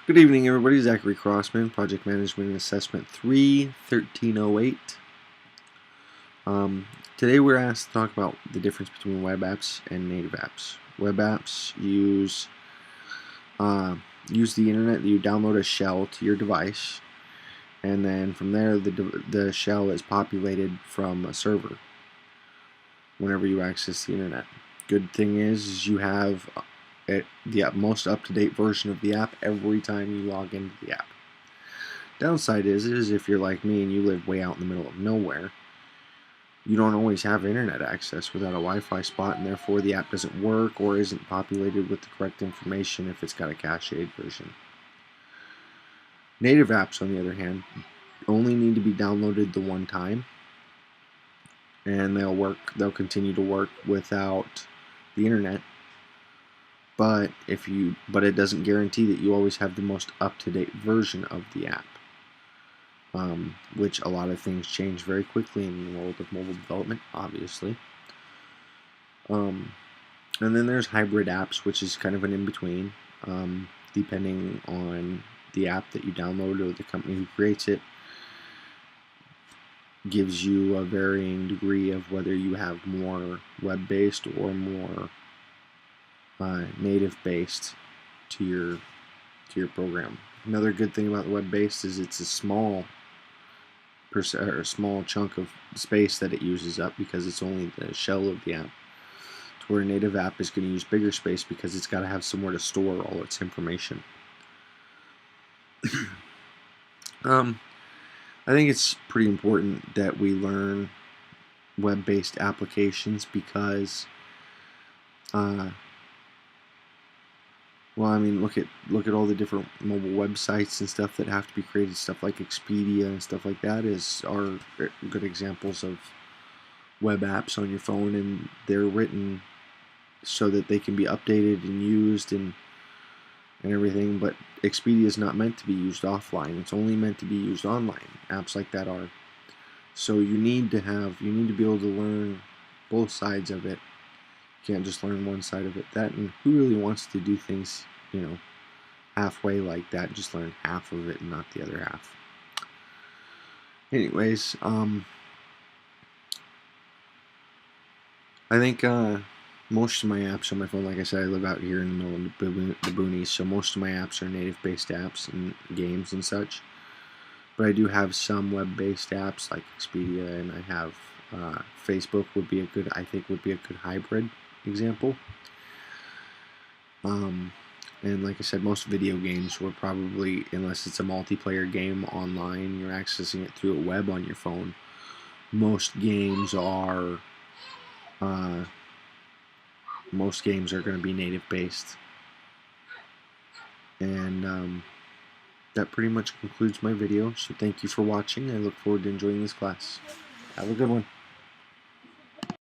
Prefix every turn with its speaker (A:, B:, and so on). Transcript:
A: Good evening, everybody. Zachary Crossman, Project Management and Assessment 3, 1308. Today we're asked to talk about the difference between web apps and native apps. Web apps use the internet. You download a shell to your device, and then from there the shell is populated from a server whenever you access the internet. Good thing is you have the most up-to-date version of the app every time you log into the app. Downside is if you're like me and you live way out in the middle of nowhere, you don't always have internet access without a Wi-Fi spot, and therefore the app doesn't work or isn't populated with the correct information if it's got a cached version. Native apps, on the other hand, only need to be downloaded the one time, and they'll continue to work without the internet. But it doesn't guarantee that you always have the most up-to-date version of the app, which a lot of things change very quickly in the world of mobile development, obviously. And then there's hybrid apps, which is kind of an in-between, depending on the app that you download or the company who creates it. Gives you a varying degree of whether you have more web-based or more native-based to your program. Another good thing about the web-based is it's a small chunk of space that it uses up because it's only the shell of the app. To where a native app is going to use bigger space because it's got to have somewhere to store all its information. I think it's pretty important that we learn web-based applications because look at all the different mobile websites and stuff that have to be created. Stuff like Expedia and stuff like that are good examples of web apps on your phone, and they're written so that they can be updated and used and everything. But Expedia is not meant to be used offline. It's only meant to be used online. Apps like that are. So you need to be able to learn both sides of it. You can't just learn one side of it. And who really wants to do things, halfway like that? Just learn half of it and not the other half. Anyways, I think most of my apps on my phone, like I said, I live out here in the middle of the boonies, so most of my apps are native-based apps and games and such. But I do have some web-based apps like Expedia, and I have Facebook would be a good hybrid example. And like I said, most video games were probably, unless it's a multiplayer game online, you're accessing it through a web on your phone. Most games are going to be native-based. And that pretty much concludes my video. So thank you for watching. I look forward to enjoying this class. Have a good one.